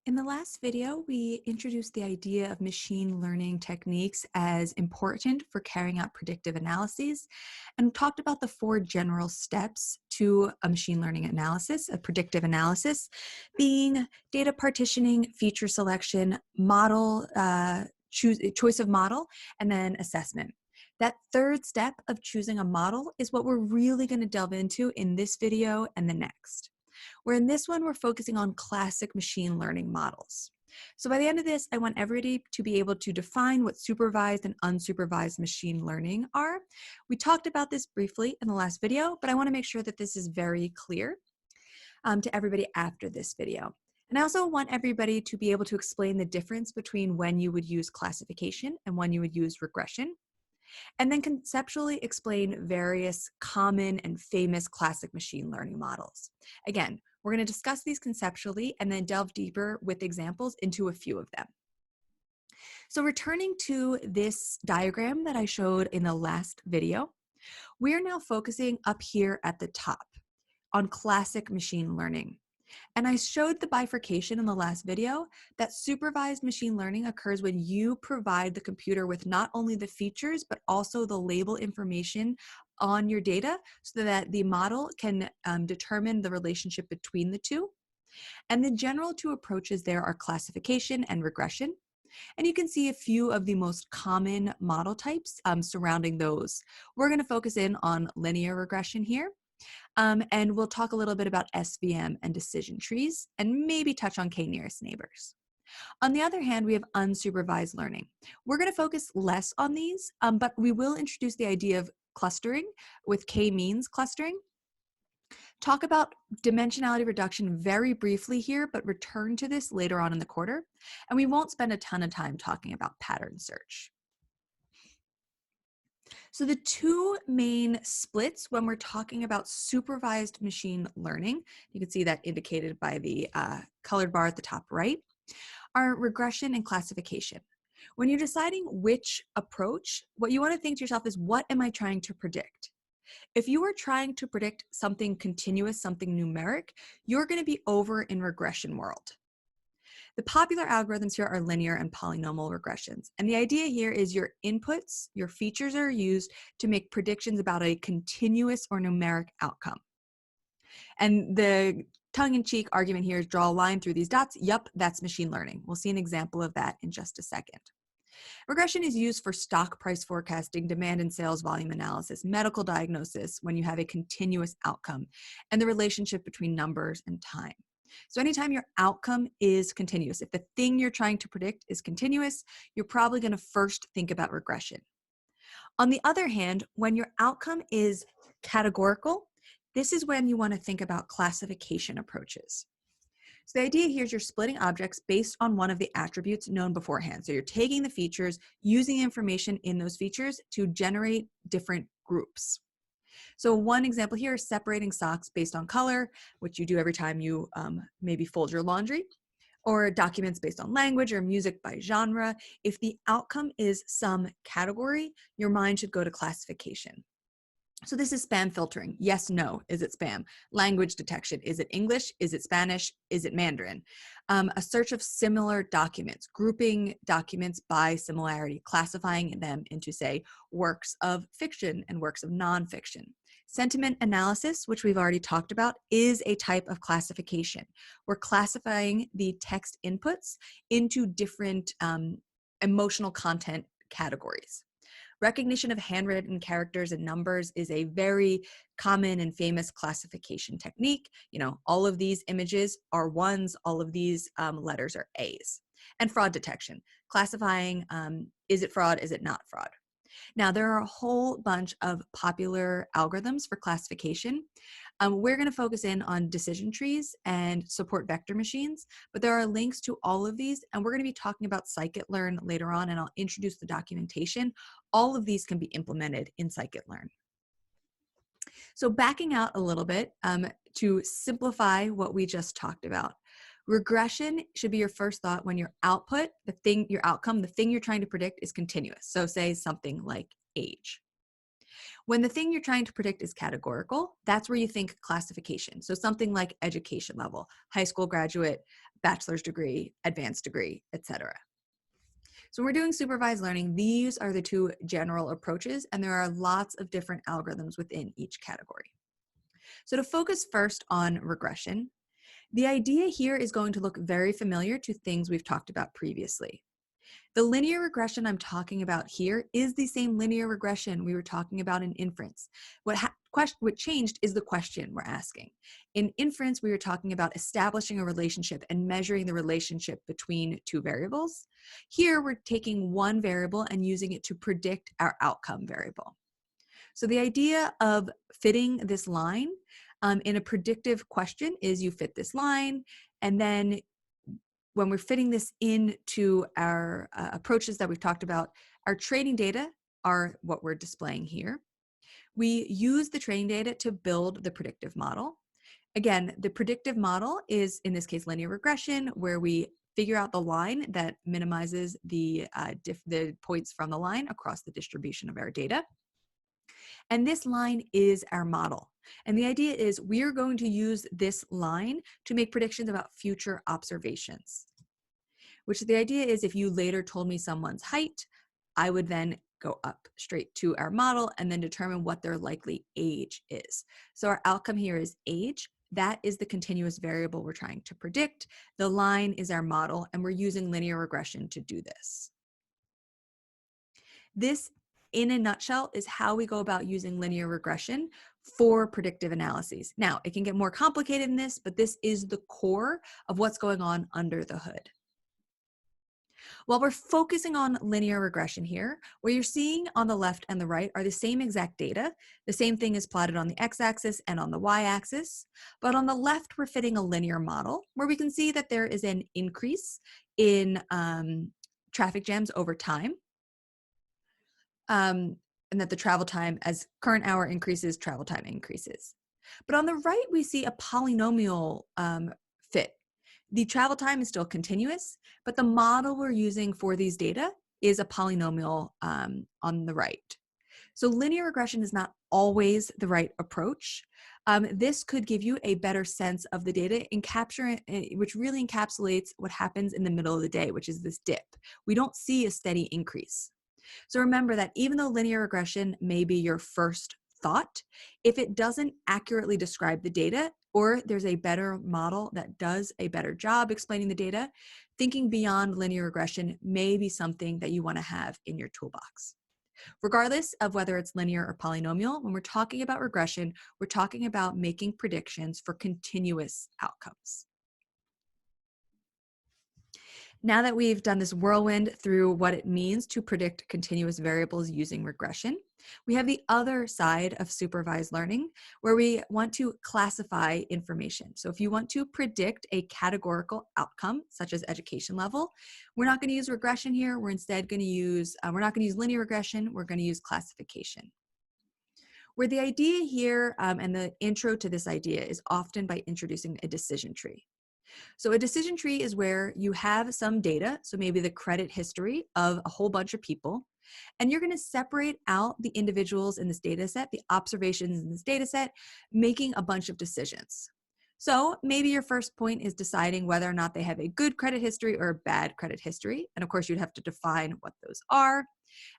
In the last video, we introduced the idea of machine learning techniques as important for carrying out predictive analyses and talked about the four general steps to a machine learning analysis, a predictive analysis, being data partitioning, feature selection, choice of model, and then assessment. That third step of choosing a model is what we're really going to delve into in this video and the next. Where in this one, we're focusing on classic machine learning models. So by the end of this, I want everybody to be able to define what supervised and unsupervised machine learning are. We talked about this briefly in the last video, but I want to make sure that this is very clear to everybody after this video. And I also want everybody to be able to explain the difference between when you would use classification and when you would use regression, and then conceptually explain various common and famous classic machine learning models. Again, we're going to discuss these conceptually and then delve deeper with examples into a few of them. So returning to this diagram that I showed in the last video, we are now focusing up here at the top on classic machine learning. And I showed the bifurcation in the last video that supervised machine learning occurs when you provide the computer with not only the features, but also the label information on your data so that the model can determine the relationship between the two. And the general two approaches there are classification and regression. And you can see a few of the most common model types surrounding those. We're going to focus in on linear regression here. And we'll talk a little bit about SVM and decision trees, and maybe touch on k-nearest neighbors. On the other hand, we have unsupervised learning. We're going to focus less on these, but we will introduce the idea of clustering with k-means clustering. Talk about dimensionality reduction very briefly here, but return to this later on in the quarter. And we won't spend a ton of time talking about pattern search. So the two main splits when we're talking about supervised machine learning, you can see that indicated by the colored bar at the top right, are regression and classification. When you're deciding which approach, what you want to think to yourself is, what am I trying to predict? If you are trying to predict something continuous, something numeric, you're going to be over in regression world. The popular algorithms here are linear and polynomial regressions. And the idea here is your inputs, your features are used to make predictions about a continuous or numeric outcome. And the tongue-in-cheek argument here is draw a line through these dots. Yup, that's machine learning. We'll see an example of that in just a second. Regression is used for stock price forecasting, demand and sales volume analysis, medical diagnosis when you have a continuous outcome, and the relationship between numbers and time. So anytime your outcome is continuous, if the thing you're trying to predict is continuous, you're probably going to first think about regression. On the other hand, when your outcome is categorical, this is when you want to think about classification approaches. So the idea here is you're splitting objects based on one of the attributes known beforehand. So you're taking the features, using information in those features to generate different groups. So one example here is separating socks based on color, which you do every time you maybe fold your laundry, or documents based on language or music by genre. If the outcome is some category, your mind should go to classification. So this is spam filtering. Yes, no. Is it spam? Language detection. Is it English? Is it Spanish? Is it Mandarin? A search of similar documents, grouping documents by similarity, classifying them into, say, works of fiction and works of nonfiction. Sentiment analysis, which we've already talked about, is a type of classification. We're classifying the text inputs into different emotional content categories. Recognition of handwritten characters and numbers is a very common and famous classification technique. You know, all of these images are ones, all of these letters are A's. And fraud detection, classifying, is it fraud, is it not fraud? Now, there are a whole bunch of popular algorithms for classification. We're going to focus in on decision trees and support vector machines, but there are links to all of these, and we're going to be talking about scikit-learn later on, and I'll introduce the documentation. All of these can be implemented in scikit-learn. So backing out a little bit to simplify what we just talked about. Regression should be your first thought when your output, your outcome, the thing you're trying to predict is continuous. So say something like age. When the thing you're trying to predict is categorical, that's where you think classification. So something like education level, high school graduate, bachelor's degree, advanced degree, etc. So when we're doing supervised learning, these are the two general approaches, and there are lots of different algorithms within each category. So to focus first on regression, the idea here is going to look very familiar to things we've talked about previously. The linear regression I'm talking about here is the same linear regression we were talking about in inference. What changed is the question we're asking. In inference, we were talking about establishing a relationship and measuring the relationship between two variables. Here, we're taking one variable and using it to predict our outcome variable. So the idea of fitting this line in a predictive question is you fit this line, and then when we're fitting this into our approaches that we've talked about, our training data are what we're displaying here. We use the training data to build the predictive model. Again, the predictive model is, in this case, linear regression, where we figure out the line that minimizes the points from the line across the distribution of our data. And this line is our model. And the idea is we are going to use this line to make predictions about future observations. Which the idea is if you later told me someone's height, I would then go up straight to our model and then determine what their likely age is. So our outcome here is age. That is the continuous variable we're trying to predict. The line is our model, and we're using linear regression to do this. This, in a nutshell, is how we go about using linear regression for predictive analyses. Now, it can get more complicated than this, but this is the core of what's going on under the hood. While we're focusing on linear regression here, what you're seeing on the left and the right are the same exact data. The same thing is plotted on the x-axis and on the y-axis. But on the left, we're fitting a linear model where we can see that there is an increase in traffic jams over time. And that the travel time, as current hour increases, travel time increases. But on the right, we see a polynomial fit. The travel time is still continuous, but the model we're using for these data is a polynomial on the right. So linear regression is not always the right approach. This could give you a better sense of the data which really encapsulates what happens in the middle of the day, which is this dip. We don't see a steady increase. So remember that even though linear regression may be your first thought, if it doesn't accurately describe the data, or there's a better model that does a better job explaining the data, thinking beyond linear regression may be something that you want to have in your toolbox. Regardless of whether it's linear or polynomial, when we're talking about regression, we're talking about making predictions for continuous outcomes. Now that we've done this whirlwind through what it means to predict continuous variables using regression, we have the other side of supervised learning where we want to classify information. So if you want to predict a categorical outcome, such as education level, we're not going to use regression here. We're instead going to use, we're not going to use linear regression. We're going to use classification. Where the idea here and the intro to this idea is often by introducing a decision tree. So a decision tree is where you have some data, so maybe the credit history of a whole bunch of people, and you're going to separate out the individuals in this data set, the observations in this data set, making a bunch of decisions. So maybe your first point is deciding whether or not they have a good credit history or a bad credit history. And of course, you'd have to define what those are.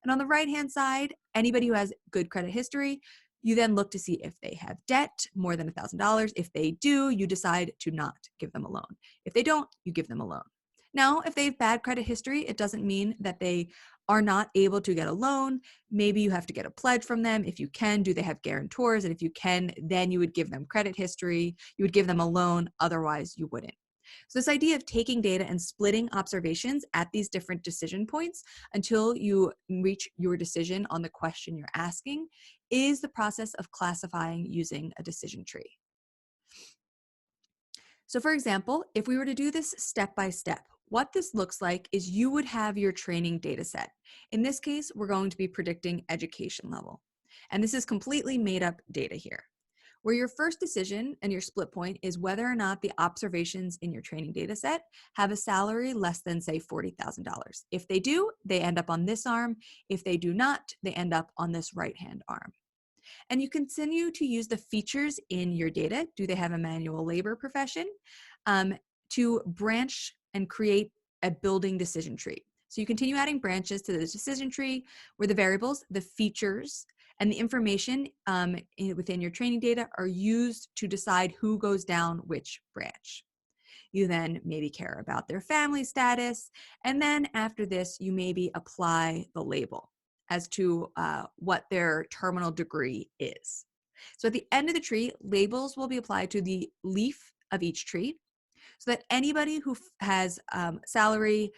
And on the right-hand side, anybody who has good credit history, you then look to see if they have debt more than $1,000. If they do, you decide to not give them a loan. If they don't, you give them a loan. Now, if they have bad credit history, it doesn't mean that they are not able to get a loan. Maybe you have to get a pledge from them. If you can, do they have guarantors? And if you can, then you would give them credit history. You would give them a loan. Otherwise, you wouldn't. So this idea of taking data and splitting observations at these different decision points until you reach your decision on the question you're asking is the process of classifying using a decision tree. So for example, if we were to do this step by step, what this looks like is you would have your training data set. In this case, we're going to be predicting education level. And this is completely made up data here, where your first decision and your split point is whether or not the observations in your training data set have a salary less than, say, $40,000. If they do, they end up on this arm. If they do not, they end up on this right-hand arm. And you continue to use the features in your data. Do they have a manual labor profession? to branch and create a building decision tree. So you continue adding branches to the decision tree where the variables, the features, and the information within your training data are used to decide who goes down which branch. You then maybe care about their family status. And then after this, you maybe apply the label as to what their terminal degree is. So at the end of the tree, labels will be applied to the leaf of each tree so that anybody who has salary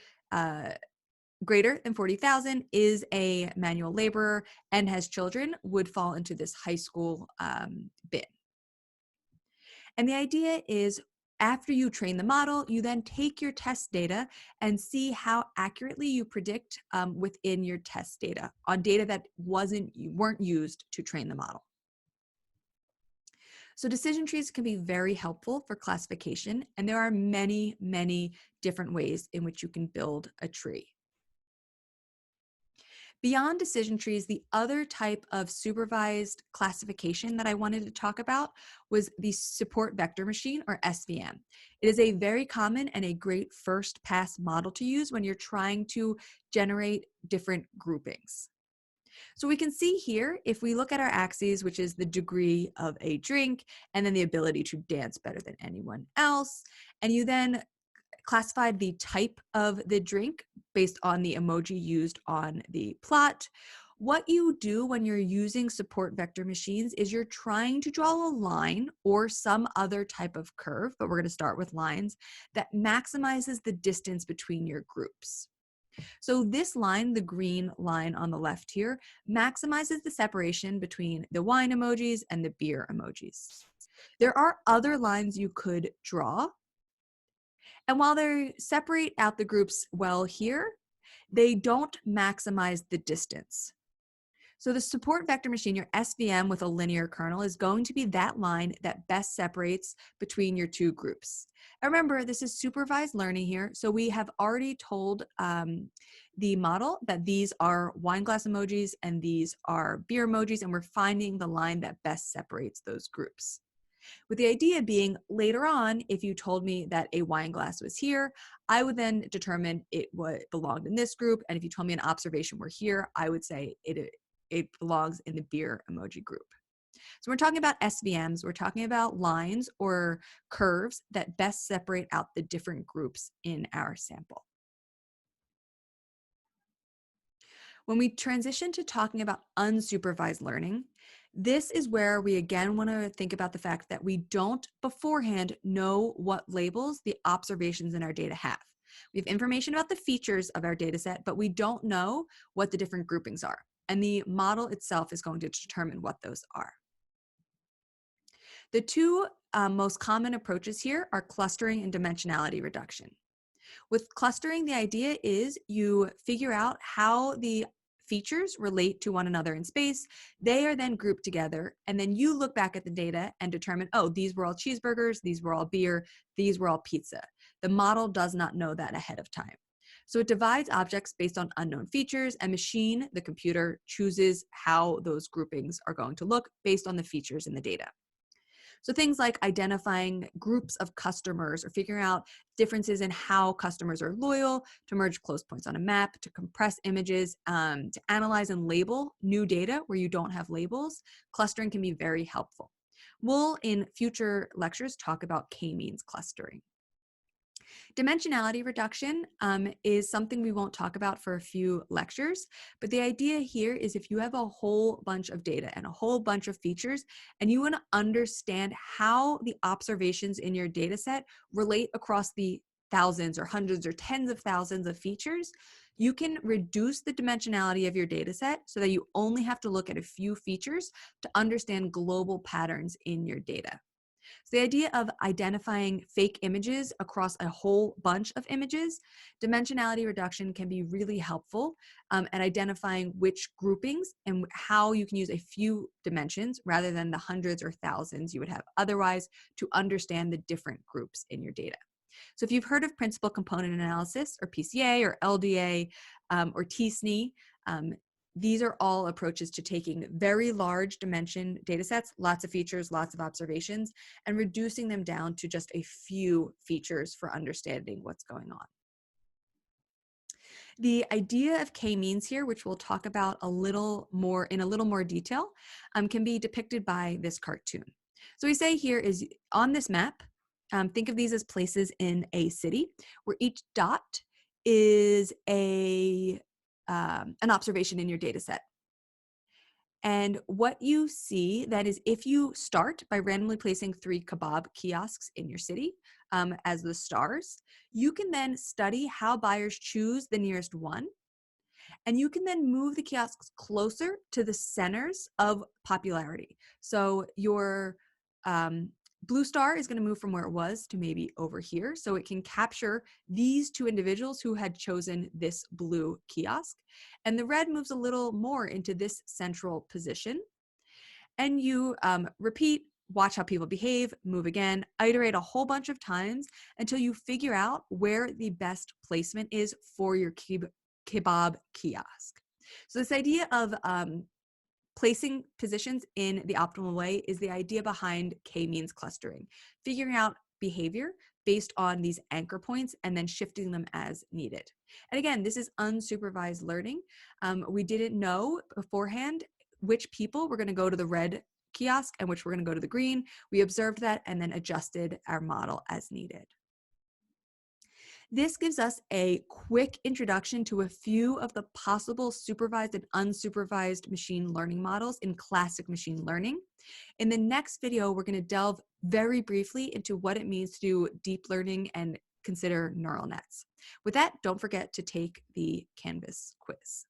greater than 40,000 is a manual laborer and has children would fall into this high school bin. And the idea is after you train the model, you then take your test data and see how accurately you predict within your test data on data that weren't used to train the model. So decision trees can be very helpful for classification, and there are many, many different ways in which you can build a tree. Beyond decision trees, the other type of supervised classification that I wanted to talk about was the support vector machine, or SVM. It is a very common and a great first pass model to use when you're trying to generate different groupings. So we can see here, if we look at our axes, which is the degree of a drink, and then the ability to dance better than anyone else, and you then classified the type of the drink based on the emoji used on the plot. What you do when you're using support vector machines is you're trying to draw a line or some other type of curve, but we're going to start with lines, that maximizes the distance between your groups. So this line, the green line on the left here, maximizes the separation between the wine emojis and the beer emojis. There are other lines you could draw, and while they separate out the groups well here, they don't maximize the distance. So the support vector machine, your SVM with a linear kernel, is going to be that line that best separates between your two groups. And remember, this is supervised learning here, so we have already told the model that these are wine glass emojis and these are beer emojis, and we're finding the line that best separates those groups. With the idea being later on, if you told me that a wine glass was here, I would then determine it belonged in this group. And if you told me an observation were here, I would say it belongs in the beer emoji group. So we're talking about SVMs, we're talking about lines or curves that best separate out the different groups in our sample. When we transition to talking about unsupervised learning, this is where we again want to think about the fact that we don't beforehand know what labels the observations in our data have. We have information about the features of our data set, but we don't know what the different groupings are. And the model itself is going to determine what those are. The two most common approaches here are clustering and dimensionality reduction. With clustering, the idea is you figure out how the features relate to one another in space. They are then grouped together, and then you look back at the data and determine, oh, these were all cheeseburgers, these were all beer, these were all pizza. The model does not know that ahead of time. So it divides objects based on unknown features, and machine, the computer, chooses how those groupings are going to look based on the features in the data. So things like identifying groups of customers or figuring out differences in how customers are loyal, to merge close points on a map, to compress images, to analyze and label new data where you don't have labels, clustering can be very helpful. We'll, in future lectures, talk about k-means clustering. Dimensionality reduction is something we won't talk about for a few lectures, but the idea here is if you have a whole bunch of data and a whole bunch of features, and you want to understand how the observations in your data set relate across the thousands or hundreds or tens of thousands of features, you can reduce the dimensionality of your data set so that you only have to look at a few features to understand global patterns in your data. So the idea of identifying fake images across a whole bunch of images, dimensionality reduction can be really helpful at identifying which groupings and how you can use a few dimensions rather than the hundreds or thousands you would have otherwise to understand the different groups in your data. So if you've heard of principal component analysis or PCA or LDA or TSNE, these are all approaches to taking very large dimension data sets, lots of features, lots of observations, and reducing them down to just a few features for understanding what's going on. The idea of k-means here, which we'll talk about a little more in a little more detail, can be depicted by this cartoon. So we say here is on this map, think of these as places in a city where each dot is an observation in your data set. And what you see, that is, if you start by randomly placing 3 kebab kiosks in your city as the stars, you can then study how buyers choose the nearest one. And you can then move the kiosks closer to the centers of popularity. So your blue star is going to move from where it was to maybe over here. So it can capture these 2 individuals who had chosen this blue kiosk. And the red moves a little more into this central position. And you repeat, watch how people behave, move again, iterate a whole bunch of times until you figure out where the best placement is for your kebab kiosk. So this idea of placing positions in the optimal way is the idea behind k-means clustering, figuring out behavior based on these anchor points and then shifting them as needed. And again, this is unsupervised learning. We didn't know beforehand which people were going to go to the red kiosk and which were going to go to the green. We observed that and then adjusted our model as needed. This gives us a quick introduction to a few of the possible supervised and unsupervised machine learning models in classic machine learning. In the next video, we're going to delve very briefly into what it means to do deep learning and consider neural nets. With that, don't forget to take the Canvas quiz.